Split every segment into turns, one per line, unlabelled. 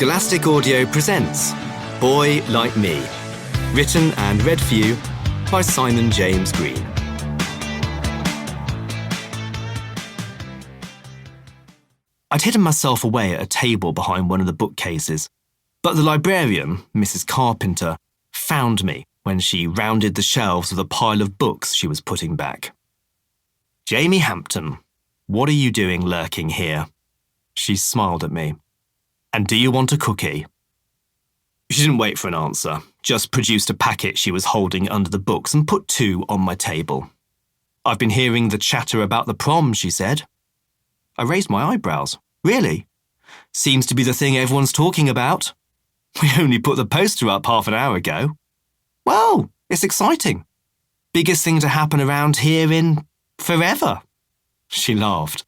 Scholastic Audio presents Boy Like Me, written and read for you by Simon James Green. I'd hidden myself away at a table behind one of the bookcases, but the librarian, Mrs. Carpenter, found me when she rounded the shelves with a pile of books she was putting back. "Jamie Hampton, what are you doing lurking here?" She smiled at me. "And do you want a cookie?" She didn't wait for an answer, just produced a packet she was holding under the books and put 2 on my table. "I've been hearing the chatter about the prom," she said. I raised my eyebrows. "Really? Seems to be the thing everyone's talking about. We only put the poster up half an hour ago." "Well, it's exciting. Biggest thing to happen around here in forever." She laughed.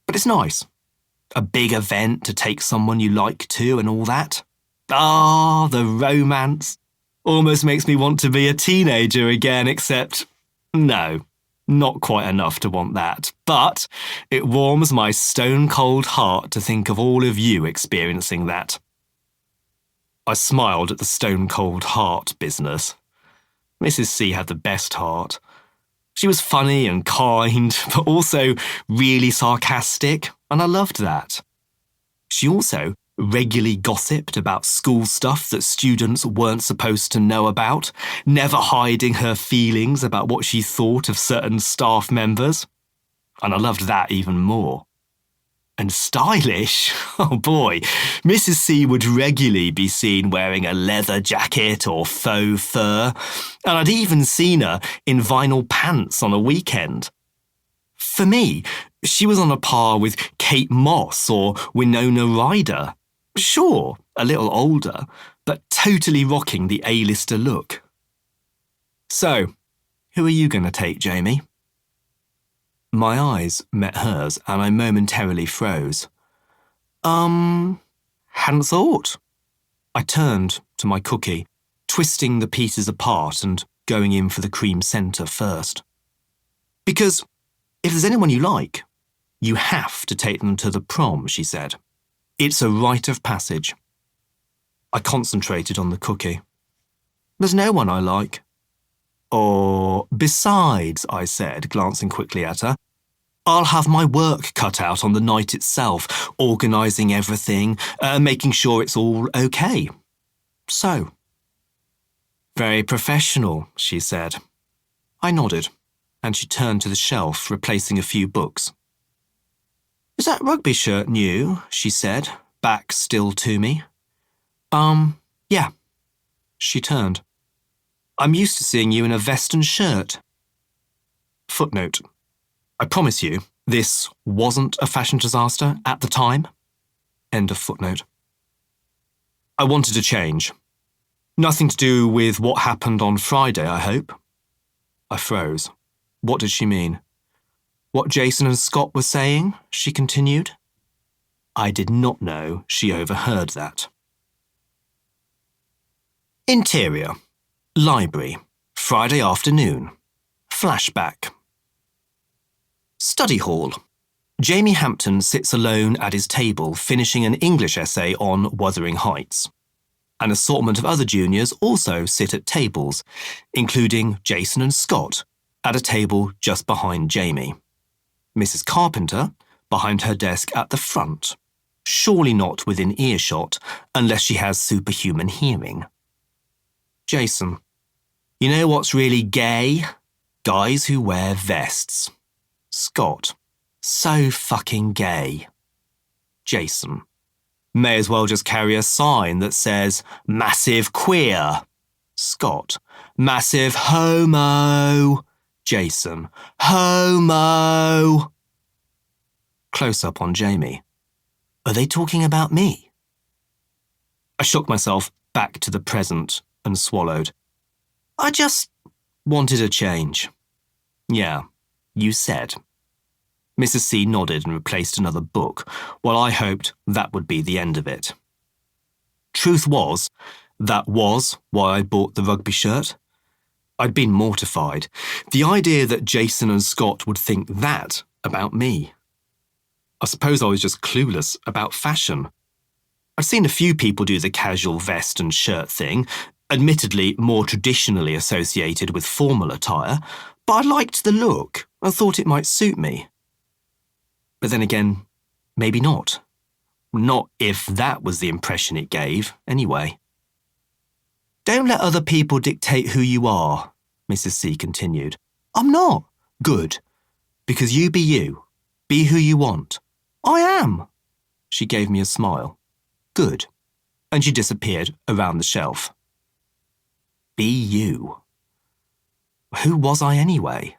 "But it's nice. A big event to take someone you like to and all that. Ah, the romance. Almost makes me want to be a teenager again, except no, not quite enough to want that. But it warms my stone-cold heart to think of all of you experiencing that." I smiled at the stone-cold heart business. Mrs. C had the best heart. She was funny and kind, but also really sarcastic, and I loved that. She also regularly gossiped about school stuff that students weren't supposed to know about, never hiding her feelings about what she thought of certain staff members. And I loved that even more. And stylish? Oh boy, Mrs. C would regularly be seen wearing a leather jacket or faux fur, and I'd even seen her in vinyl pants on a weekend. For me, she was on a par with Kate Moss or Winona Ryder. Sure, a little older, but totally rocking the A-lister look. "So, who are you going to take, Jamie?" My eyes met hers and I momentarily froze. Hadn't thought. I turned to my cookie, twisting the pieces apart and going in for the cream centre first. "Because if there's anyone you like, you have to take them to the prom," she said. "It's a rite of passage." I concentrated on the cookie. "There's no one I like." "Or besides," I said, glancing quickly at her, "I'll have my work cut out on the night itself, organising everything, making sure it's all okay. So." "Very professional," she said. I nodded, and she turned to the shelf, replacing a few books. "Is that rugby shirt new?" she said, back still to me. Yeah." She turned. "I'm used to seeing you in a vest and shirt." Footnote. I promise you, this wasn't a fashion disaster at the time. End of footnote. I wanted to change. "Nothing to do with what happened on Friday, I hope." I froze. What did she mean? "What Jason and Scott were saying?" she continued. I did not know she overheard that. Interior. Library. Friday afternoon. Flashback. Study hall. Jamie Hampton sits alone at his table finishing an English essay on Wuthering Heights. An assortment of other juniors also sit at tables, including Jason and Scott, at a table just behind Jamie. Mrs. Carpenter, behind her desk at the front, surely not within earshot unless she has superhuman hearing. Jason. "You know what's really gay? Guys who wear vests." Scott. "So fucking gay." Jason. "May as well just carry a sign that says, 'Massive queer.'" Scott. "Massive homo." Jason. "Homo." Close up on Jamie. Are they talking about me? I shook myself back to the present and swallowed. "I just wanted a change." "Yeah, you said." Mrs. C nodded and replaced another book, while I hoped that would be the end of it. Truth was, that was why I bought the rugby shirt. I'd been mortified. The idea that Jason and Scott would think that about me. I suppose I was just clueless about fashion. I'd seen a few people do the casual vest and shirt thing, admittedly more traditionally associated with formal attire, but I liked the look and thought it might suit me. But then again, maybe not. Not if that was the impression it gave, anyway. Don't let other people dictate who you are, Mrs. C continued. I'm not. Good. Because you be you. Be who you want. I am. She gave me a smile. Good. And she disappeared around the shelf. Be you. Who was I anyway?